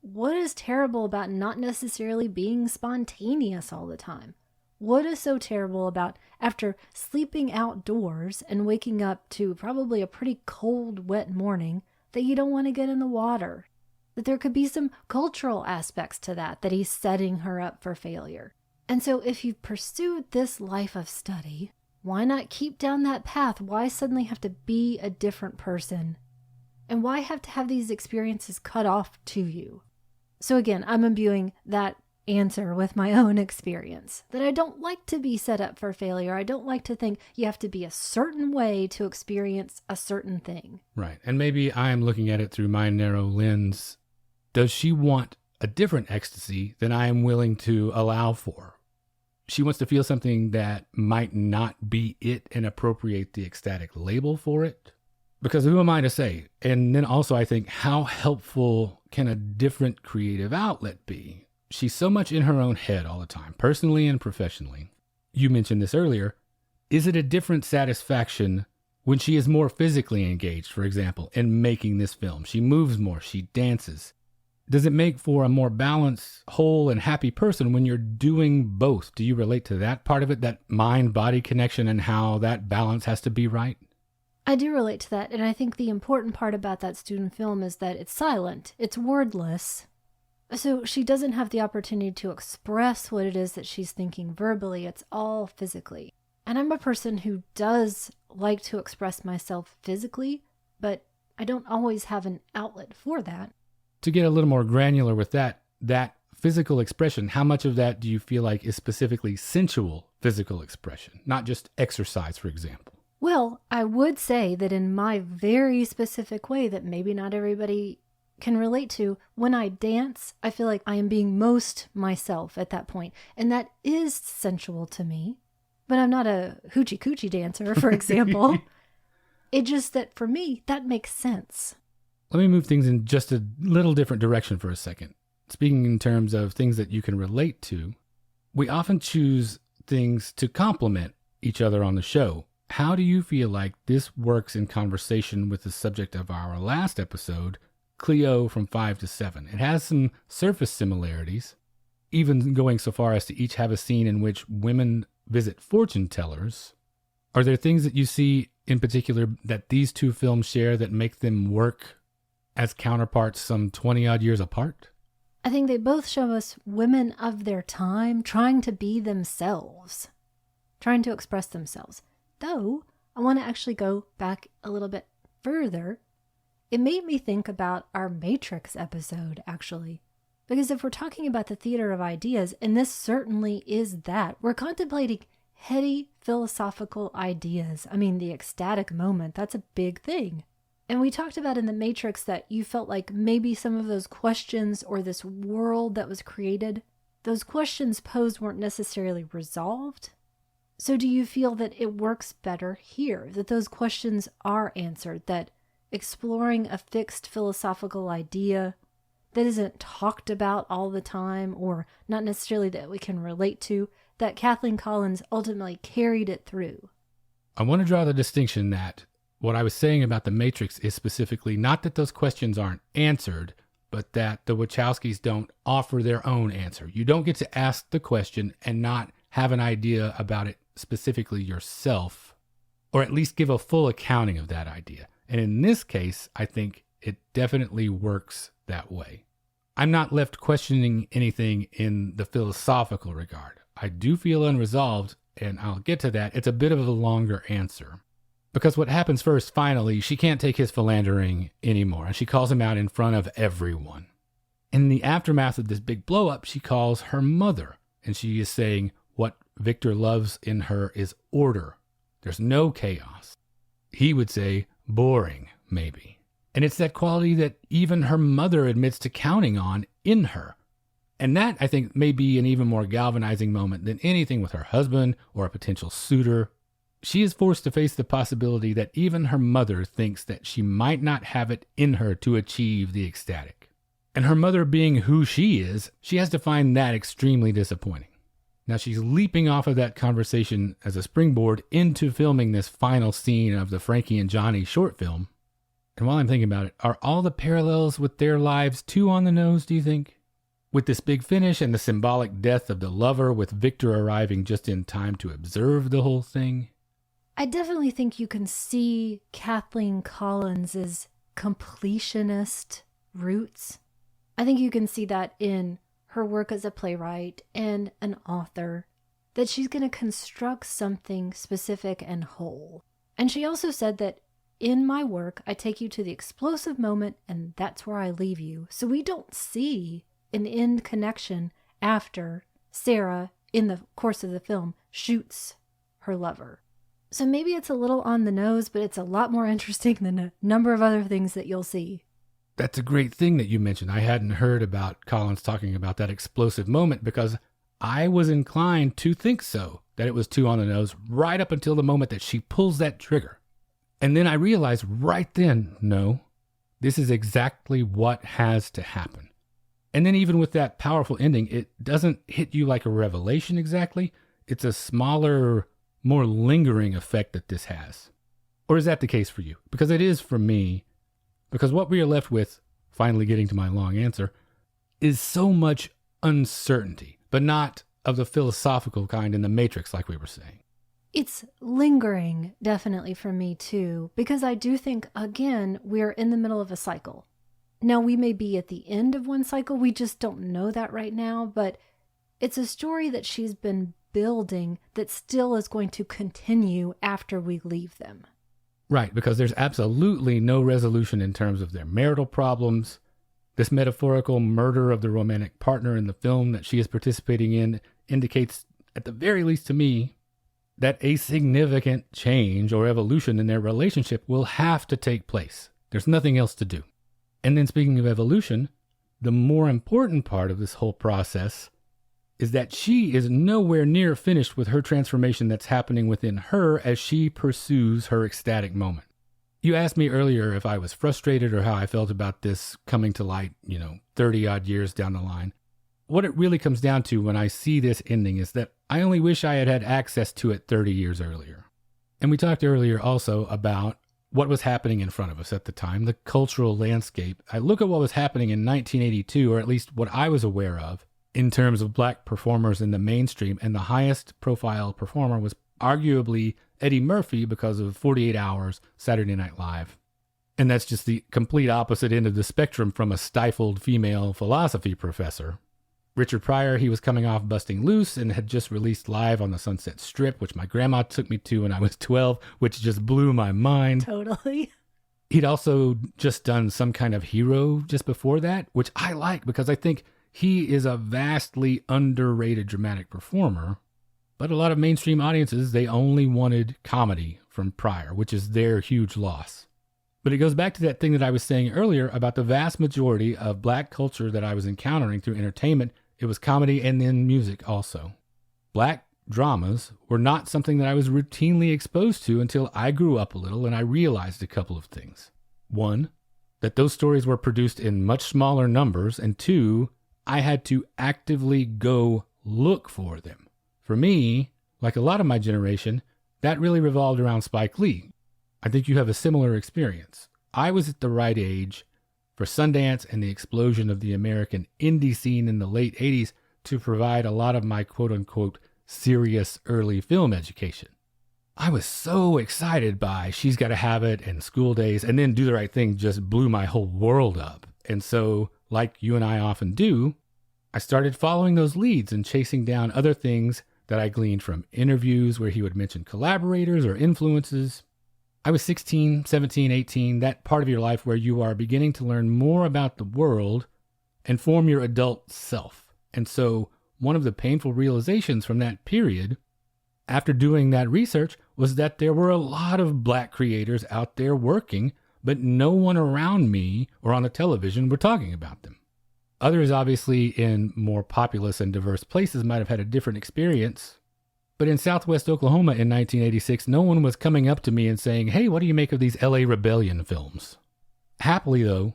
what is terrible about not necessarily being spontaneous all the time? What is so terrible about after sleeping outdoors and waking up to probably a pretty cold, wet morning that you don't want to get in the water? That there could be some cultural aspects to that he's setting her up for failure. And so if you've pursued this life of study, why not keep down that path? Why suddenly have to be a different person? And why have to have these experiences cut off to you? So again, I'm imbuing that answer with my own experience, that I don't like to be set up for failure. I don't like to think you have to be a certain way to experience a certain thing. Right. And maybe I'm looking at it through my narrow lens. Does she want a different ecstasy than I am willing to allow for? She wants to feel something that might not be it and appropriate the ecstatic label for it. Because who am I to say? And then also I think, how helpful can a different creative outlet be? She's so much in her own head all the time, personally and professionally. You mentioned this earlier. Is it a different satisfaction when she is more physically engaged, for example, in making this film? She moves more, she dances. Does it make for a more balanced, whole, and happy person when you're doing both? Do you relate to that part of it, that mind-body connection and how that balance has to be right? I do relate to that, and I think the important part about that student film is that it's silent, it's wordless. So she doesn't have the opportunity to express what it is that she's thinking verbally. It's all physically. And I'm a person who does like to express myself physically, but I don't always have an outlet for that. To get a little more granular with that physical expression, how much of that do you feel like is specifically sensual physical expression, not just exercise, for example? Well, I would say that in my very specific way that maybe not everybody can relate to, when I dance, I feel like I am being most myself at that point. And that is sensual to me. but I'm not a hoochie coochie dancer, for example. It's just that for me, that makes sense. Let me move things in just a little different direction for a second. Speaking in terms of things that you can relate to, we often choose things to complement each other on the show. How do you feel like this works in conversation with the subject of our last episode, Cleo from 5 to 7? It has some surface similarities, even going so far as to each have a scene in which women visit fortune tellers. Are there things that you see in particular that these two films share that make them work as counterparts some 20-odd years apart? I think they both show us women of their time trying to be themselves, trying to express themselves. Though, I want to actually go back a little bit further. It made me think about our Matrix episode, actually. Because if we're talking about the theater of ideas, and this certainly is that, we're contemplating heady philosophical ideas. I mean, the ecstatic moment, that's a big thing. And we talked about in The Matrix that you felt like maybe some of those questions or this world that was created, those questions posed weren't necessarily resolved. So do you feel that it works better here, that those questions are answered, that exploring a fixed philosophical idea that isn't talked about all the time, or not necessarily that we can relate to, that Kathleen Collins ultimately carried it through? I want to draw the distinction that what I was saying about The Matrix is specifically not that those questions aren't answered, but that the Wachowskis don't offer their own answer. You don't get to ask the question and not have an idea about it specifically yourself, or at least give a full accounting of that idea. And in this case, I think it definitely works that way. I'm not left questioning anything in the philosophical regard. I do feel unresolved, and I'll get to that. It's a bit of a longer answer. Because what happens first, finally, she can't take his philandering anymore, and she calls him out in front of everyone. In the aftermath of this big blow-up, she calls her mother, and she is saying what Victor loves in her is order. There's no chaos. He would say boring, maybe. And it's that quality that even her mother admits to counting on in her. And that, I think, may be an even more galvanizing moment than anything with her husband or a potential suitor. She is forced to face the possibility that even her mother thinks that she might not have it in her to achieve the ecstatic. And her mother being who she is, she has to find that extremely disappointing. Now she's leaping off of that conversation as a springboard into filming this final scene of the Frankie and Johnny short film. And while I'm thinking about it, are all the parallels with their lives too on the nose, do you think? With this big finish and the symbolic death of the lover, with Victor arriving just in time to observe the whole thing? I definitely think you can see Kathleen Collins' completionist roots. I think you can see that in her work as a playwright and an author, that she's going to construct something specific and whole. And she also said that in my work, I take you to the explosive moment and that's where I leave you. So we don't see an end connection after Sarah, in the course of the film, shoots her lover. So maybe it's a little on the nose, but it's a lot more interesting than a number of other things that you'll see. That's a great thing that you mentioned. I hadn't heard about Collins talking about that explosive moment because I was inclined to think so, that it was too on the nose right up until the moment that she pulls that trigger. And then I realized right then, no, this is exactly what has to happen. And then even with that powerful ending, it doesn't hit you like a revelation exactly. It's a smaller, more lingering effect that this has. Or is that the case for you? Because it is for me. Because what we are left with, finally getting to my long answer, is so much uncertainty, but not of the philosophical kind in The Matrix like we were saying. It's lingering, definitely for me too, because I do think, again, we're in the middle of a cycle. Now, we may be at the end of one cycle, we just don't know that right now, but it's a story that she's been building that still is going to continue after we leave them. Right, because there's absolutely no resolution in terms of their marital problems. This metaphorical murder of the romantic partner in the film that she is participating in indicates, at the very least to me, that a significant change or evolution in their relationship will have to take place. There's nothing else to do. And then speaking of evolution, the more important part of this whole process is that she is nowhere near finished with her transformation that's happening within her as she pursues her ecstatic moment. You asked me earlier if I was frustrated or how I felt about this coming to light, 30 odd years down the line. What it really comes down to when I see this ending is that I only wish I had had access to it 30 years earlier. And we talked earlier also about what was happening in front of us at the time, the cultural landscape. I look at what was happening in 1982, or at least what I was aware of, in terms of black performers in the mainstream, and the highest profile performer was arguably Eddie Murphy because of 48 Hours, Saturday Night Live. And that's just the complete opposite end of the spectrum from a stifled female philosophy professor. Richard Pryor, he was coming off Busting Loose and had just released Live on the Sunset Strip, which my grandma took me to when I was 12, which just blew my mind. Totally. He'd also just done some kind of Hero just before that, which I like because I think he is a vastly underrated dramatic performer. But a lot of mainstream audiences, they only wanted comedy from Pryor, which is their huge loss. But it goes back to that thing that I was saying earlier about the vast majority of black culture that I was encountering through entertainment. It was comedy and then music also. Black dramas were not something that I was routinely exposed to until I grew up a little and I realized a couple of things. One, that those stories were produced in much smaller numbers, and two, I had to actively go look for them. For me, like a lot of my generation, that really revolved around Spike Lee. I think you have a similar experience. I was at the right age for Sundance and the explosion of the American indie scene in the late 80s to provide a lot of my quote-unquote serious early film education. I was so excited by She's Gotta Have It and School Days, and then Do the Right Thing just blew my whole world up. And so, like you and I often do, I started following those leads and chasing down other things that I gleaned from interviews where he would mention collaborators or influences. I was 16, 17, 18, that part of your life where you are beginning to learn more about the world and form your adult self. And so one of the painful realizations from that period, after doing that research, was that there were a lot of black creators out there working, but no one around me or on the television were talking about them. Others, obviously, in more populous and diverse places might have had a different experience. But in Southwest Oklahoma in 1986, no one was coming up to me and saying, hey, what do you make of these LA Rebellion films? Happily, though,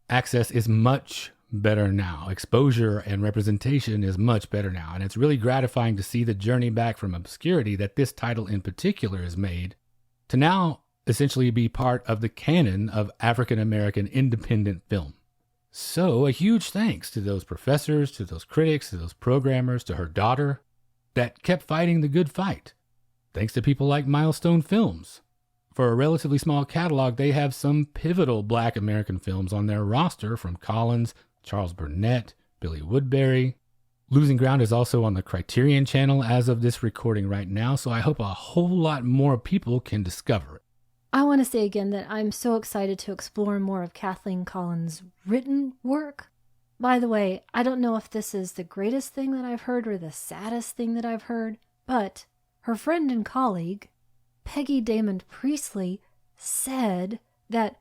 access is much better now. Exposure and representation is much better now. And it's really gratifying to see the journey back from obscurity that this title in particular has made to now essentially be part of the canon of African American independent film. So a huge thanks to those professors, to those critics, to those programmers, to her daughter that kept fighting the good fight. Thanks to people like Milestone Films. For a relatively small catalog, they have some pivotal black American films on their roster, from Collins, Charles Burnett, Billy Woodbury. Losing Ground is also on the Criterion Channel as of this recording right now, so I hope a whole lot more people can discover it. I want to say again that I'm so excited to explore more of Kathleen Collins' written work. By the way, I don't know if this is the greatest thing that I've heard or the saddest thing that I've heard, but her friend and colleague, Peggy Damon Priestley, said that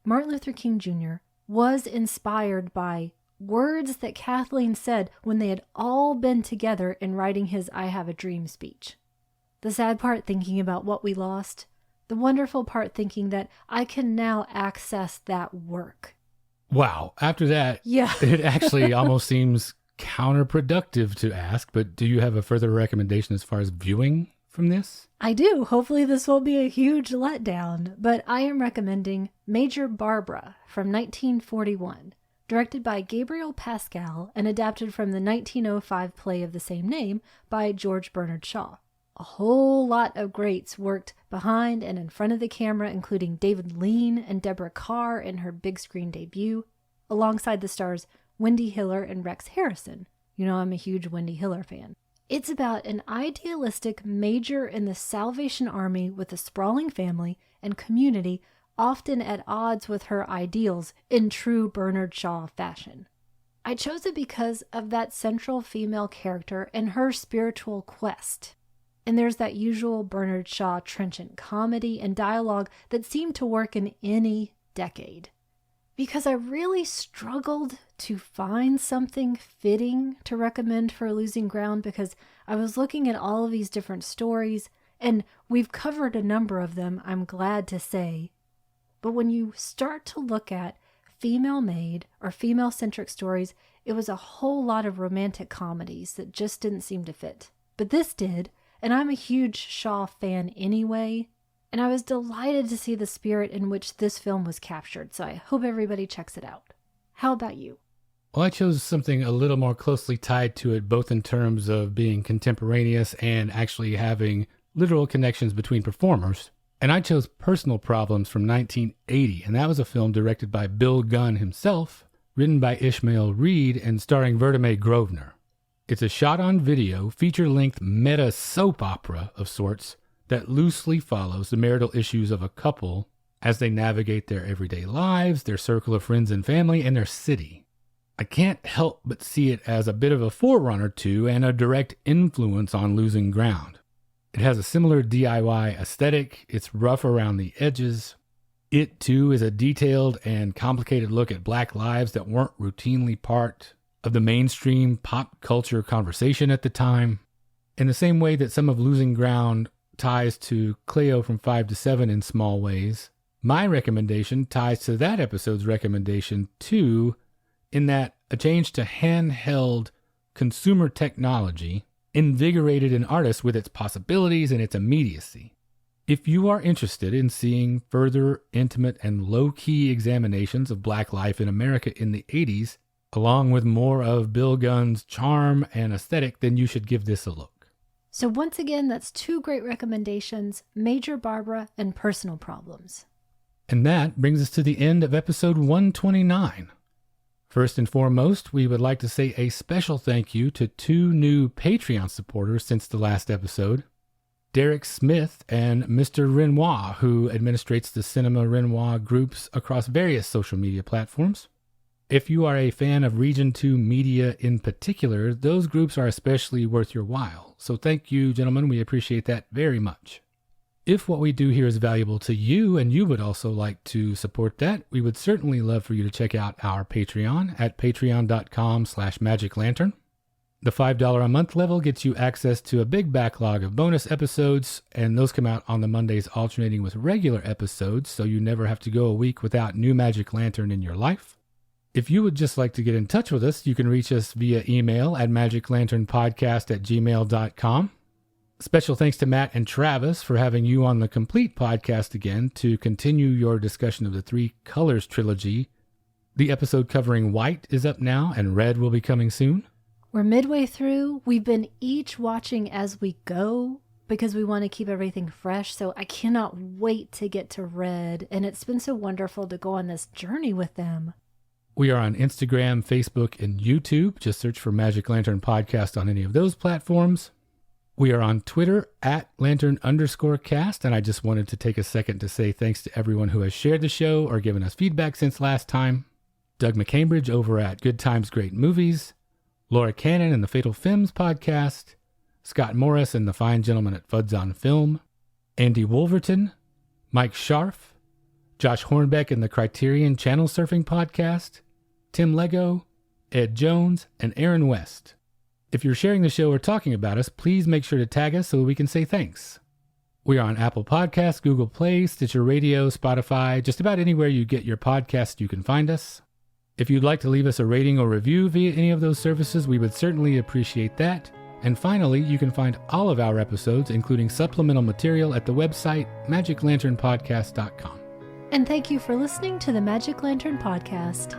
Martin Luther King Jr. was inspired by words that Kathleen said when they had all been together in writing his I Have a Dream speech. The sad part, thinking about what we lost. The wonderful part, thinking that I can now access that work. Wow. After that, yeah, it actually almost seems counterproductive to ask, but do you have a further recommendation as far as viewing from this? I do. Hopefully this will be a huge letdown, but I am recommending Major Barbara from 1941, directed by Gabriel Pascal and adapted from the 1905 play of the same name by George Bernard Shaw. A whole lot of greats worked behind and in front of the camera, including David Lean and Deborah Carr in her big screen debut, alongside the stars Wendy Hiller and Rex Harrison. You know I'm a huge Wendy Hiller fan. It's about an idealistic major in the Salvation Army with a sprawling family and community, often at odds with her ideals in true Bernard Shaw fashion. I chose it because of that central female character and her spiritual quest. And there's that usual Bernard Shaw trenchant comedy and dialogue that seemed to work in any decade. because I really struggled to find something fitting to recommend for Losing Ground, because I was looking at all of these different stories, and we've covered a number of them, I'm glad to say. But when you start to look at female-made or female-centric stories, it was a whole lot of romantic comedies that just didn't seem to fit. But this did, and I'm a huge Shaw fan anyway, and I was delighted to see the spirit in which this film was captured, so I hope everybody checks it out. How about you? Well, I chose something a little more closely tied to it, both in terms of being contemporaneous and actually having literal connections between performers. And I chose Personal Problems from 1980, and that was a film directed by Bill Gunn himself, written by Ishmael Reed, and starring Vertime Grosvenor. It's a shot-on-video, feature-length meta soap opera of sorts that loosely follows the marital issues of a couple as they navigate their everyday lives, their circle of friends and family, and their city. I can't help but see it as a bit of a forerunner to and a direct influence on Losing Ground. It has a similar DIY aesthetic, it's rough around the edges. It, too, is a detailed and complicated look at Black lives that weren't routinely part of the mainstream pop culture conversation at the time. In the same way that some of Losing Ground ties to Cleo from 5 to 7 in small ways, my recommendation ties to that episode's recommendation too, in that a change to handheld consumer technology invigorated an artist with its possibilities and its immediacy. If you are interested in seeing further intimate and low-key examinations of Black life in America in the 80s, along with more of Bill Gunn's charm and aesthetic, then you should give this a look. So once again, that's two great recommendations, Major Barbara and Personal Problems. And that brings us to the end of episode 129. First and foremost, we would like to say a special thank you to two new Patreon supporters since the last episode, Derek Smith and Mr. Renoir, who administrates the Cinema Renoir groups across various social media platforms. If you are a fan of Region 2 media in particular, those groups are especially worth your while. So thank you, gentlemen. We appreciate that very much. If what we do here is valuable to you and you would also like to support that, we would certainly love for you to check out our Patreon at patreon.com/magiclantern. The $5 a month level gets you access to a big backlog of bonus episodes, and those come out on the Mondays alternating with regular episodes, so you never have to go a week without new Magic Lantern in your life. If you would just like to get in touch with us, you can reach us via email at magiclanternpodcast@gmail.com. Special thanks to Matt and Travis for having you on the complete podcast again to continue your discussion of the Three Colors trilogy. The episode covering white is up now, and red will be coming soon. We're midway through. We've been each watching as we go because we want to keep everything fresh. So I cannot wait to get to red. And it's been so wonderful to go on this journey with them. We are on Instagram, Facebook, and YouTube. Just search for Magic Lantern Podcast on any of those platforms. We are on Twitter at Lantern_cast. And I just wanted to take a second to say thanks to everyone who has shared the show or given us feedback since last time. Doug McCambridge over at Good Times, Great Movies. Laura Cannon and the Fatal Films podcast, Scott Morris and the fine gentleman at Fuds on Film, Andy Wolverton, Mike Scharf, Josh Hornbeck and the Criterion Channel Surfing podcast, Tim Lego, Ed Jones, and Aaron West. If you're sharing the show or talking about us, please make sure to tag us so we can say thanks. We are on Apple Podcasts, Google Play, Stitcher Radio, Spotify, just about anywhere you get your podcast you can find us. If you'd like to leave us a rating or review via any of those services, we would certainly appreciate that. And finally, you can find all of our episodes, including supplemental material, at the website magiclanternpodcast.com. And thank you for listening to the Magic Lantern Podcast.